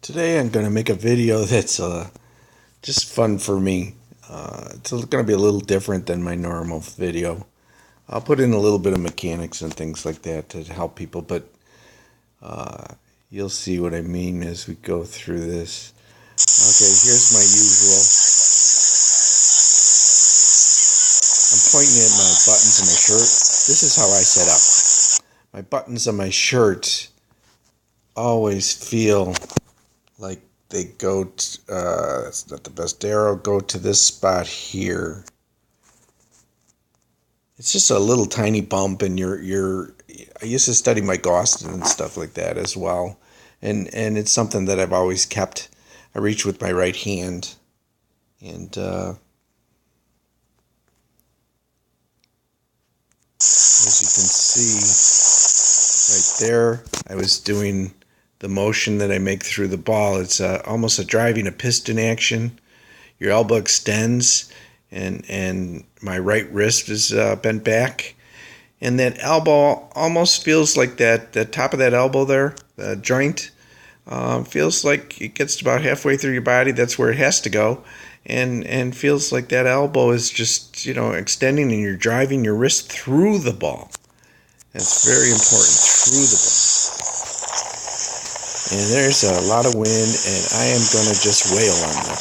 Today I'm going to make a video that's just fun for me. It's going to be a little different than my normal video. I'll put in a little bit of mechanics and things like that to help people, but you'll see what I mean as we go through this. Okay, here's my usual. I'm pointing at my buttons on my shirt. This is how I set up. My buttons on my shirt always feel like they go to, that's not the best arrow, go to this spot here. It's just a little tiny bump, and I used to study my Gaussian and stuff like that as well. And it's something that I've always kept. I reach with my right hand, and as you can see right there, I was doing the motion that I make through the ball. It's almost a driving a piston action. Your elbow extends, and my right wrist is bent back, and that elbow almost feels like that top of that elbow there, the joint, feels like it gets about halfway through your body. That's where it has to go, and feels like that elbow is just extending, and you're driving your wrist through the ball. That's very important, through the ball. And there's a lot of wind, and I am going to just wail on this.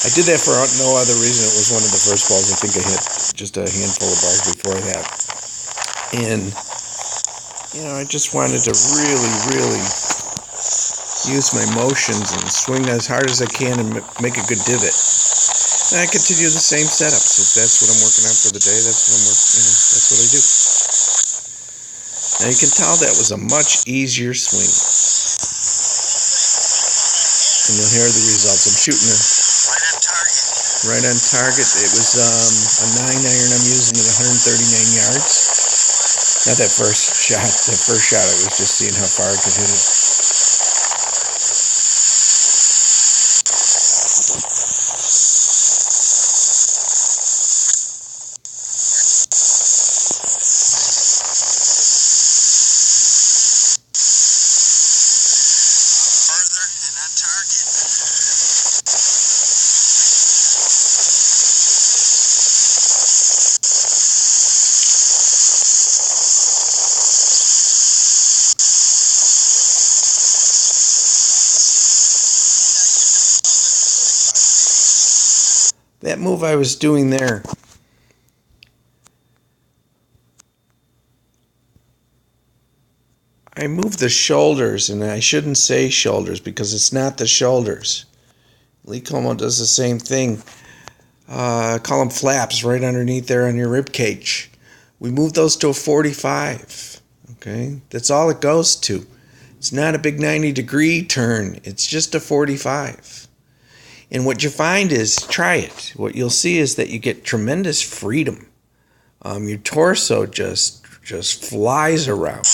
I did that for no other reason. It was one of the first balls. I think I hit just a handful of balls before that. And, I just wanted to really use my motions and swing as hard as I can and make a good divot. And I continue the same setups. If that's what I'm working on for the day, that's what I'm working, that's what I do. Now you can tell that was a much easier swing. And you'll hear the results. I'm shooting right on target. It was a 9-iron I'm using at 139 yards. Not that first shot. That first shot I was just seeing how far I could hit it. That move I was doing there, I moved the shoulders, and I shouldn't say shoulders because it's not the shoulders. Lee Como does the same thing. Call them flaps right underneath there on your rib cage. We move those to a 45. Okay, that's all it goes to. It's not a big 90-degree turn. It's just a 45. And what you find is, try it. What you'll see is that you get tremendous freedom. Your torso just flies around,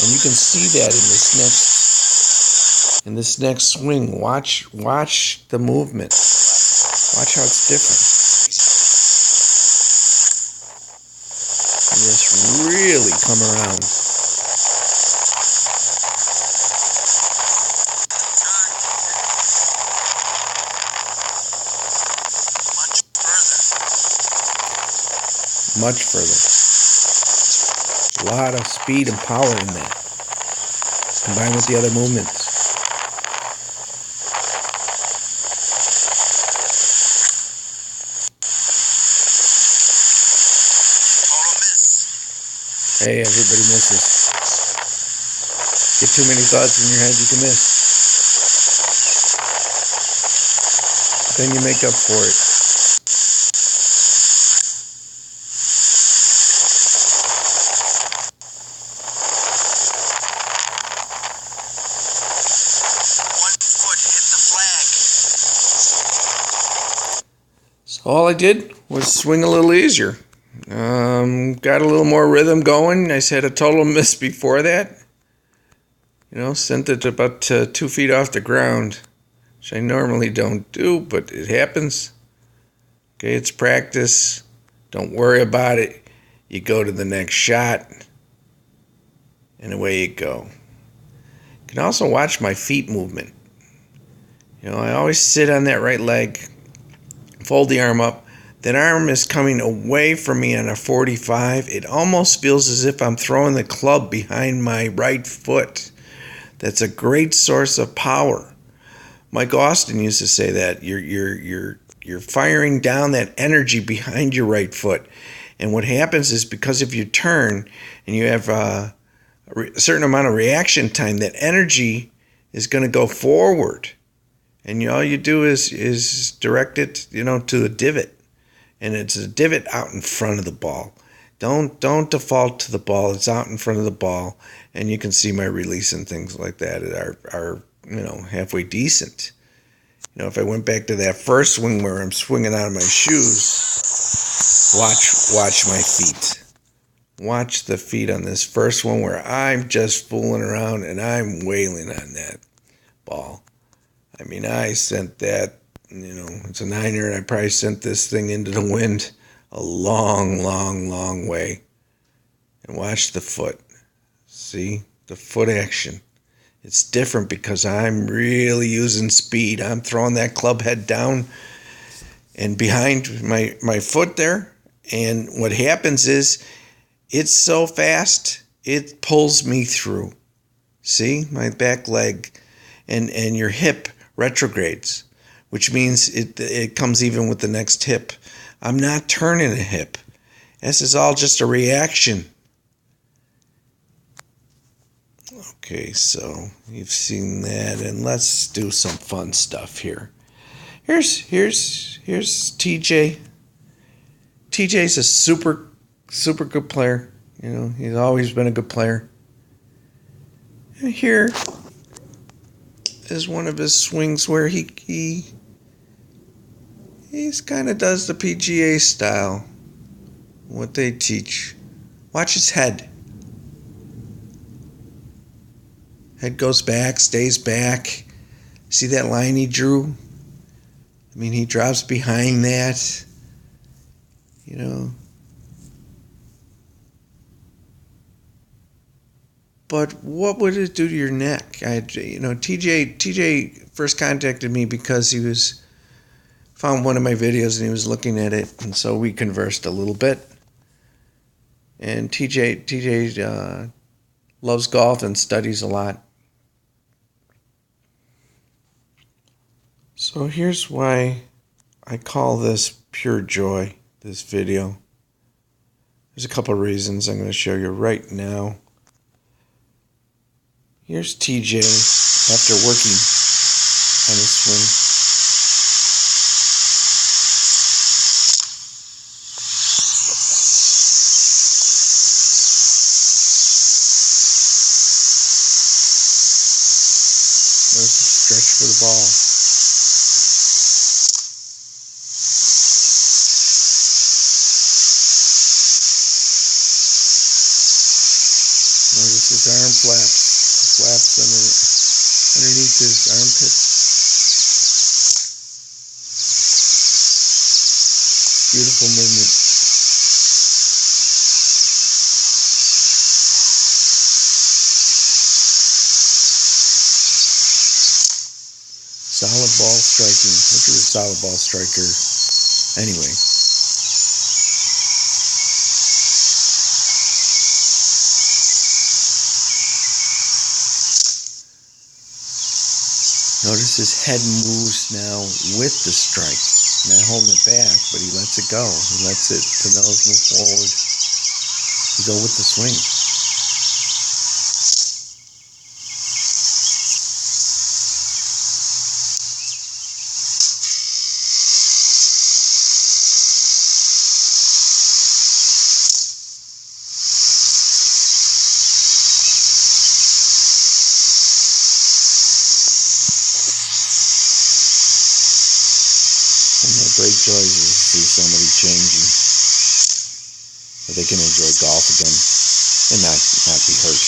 and you can see that in this next swing. Watch the movement. Watch how it's different. And just really come around. Much further. A lot of speed and power in that, combined with the other movements. Hey, everybody misses. Get too many thoughts in your head, you can miss. But then you make up for it. All I did was swing a little easier. Got a little more rhythm going. I had a total miss before that. Sent it about 2 feet off the ground, which I normally don't do, but it happens. Okay, it's practice. Don't worry about it. You go to the next shot, and away you go. can also watch my feet movement. You know, I always sit on that right leg, fold the arm up. That arm is coming away from me on a 45. It almost feels as if I'm throwing the club behind my right foot. That's a great source of power. Mike Austin used to say that you're firing down that energy behind your right foot. And what happens is, because if you turn and you have a certain amount of reaction time, that energy is going to go forward. And all you do is direct it, to the divot. And it's a divot out in front of the ball. Don't default to the ball. It's out in front of the ball, and you can see my release and things like that are halfway decent. If I went back to that first swing where I'm swinging out of my shoes, watch my feet. Watch the feet on this first one where I'm just fooling around and I'm wailing on that ball. I mean, I sent that. It's a 9er, and I probably sent this thing into the wind a long, long, long way. And watch the foot. See? The foot action. It's different because I'm really using speed. I'm throwing that club head down and behind my foot there. And what happens is, it's so fast, it pulls me through. See? My back leg and your hip retrogrades, which means it comes even with the next hip. I'm not turning a hip. This is all just a reaction. Okay, so you've seen that, and let's do some fun stuff here. Here's TJ. TJ's a super good player. He's always been a good player. And here is one of his swings where he kind of does the PGA style, what they teach. Watch his head. Head goes back, stays back. See that line he drew? I mean, he drops behind that. But what would it do to your neck? TJ first contacted me because he found one of my videos and he was looking at it, and so we conversed a little bit. And TJ loves golf and studies a lot. So here's why I call this pure joy, this video. There's a couple of reasons I'm going to show you right now. Here's TJ after working on his swing. There's some stretch for the ball. Notice his arm flaps underneath his armpits. Beautiful movement. Solid ball striking. Look at the solid ball striker. Anyway. Notice his head moves now with the strike. Not holding it back, but he lets it go. He lets the nose move forward. You go with the swing. Great joy to see somebody changing, that they can enjoy golf again and not be hurt.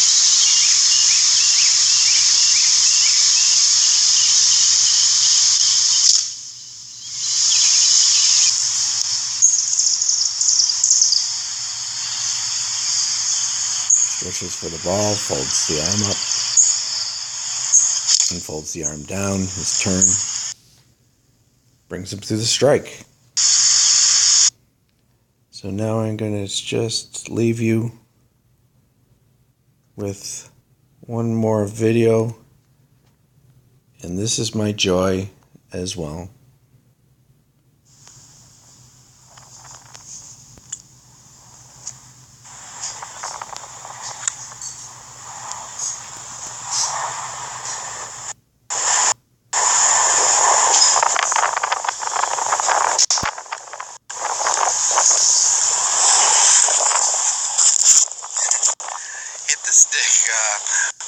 Stretches for the ball, folds the arm up. and folds the arm down, his turn, brings him through the strike. So now I'm going to just leave you with one more video, and this is my joy as well.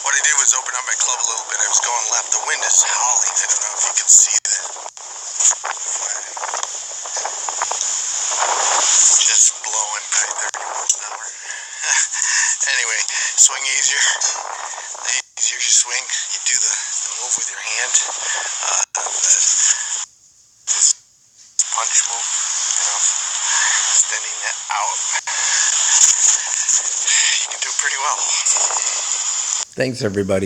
What I did was open up my club a little bit. I was going left. The wind is howling. I don't know if you can see that. Just blowing by 30 miles an hour. Anyway, swing easier. The easier you swing, you do the move with your hand. This punch move, extending that out. You can do pretty well. Thanks, everybody.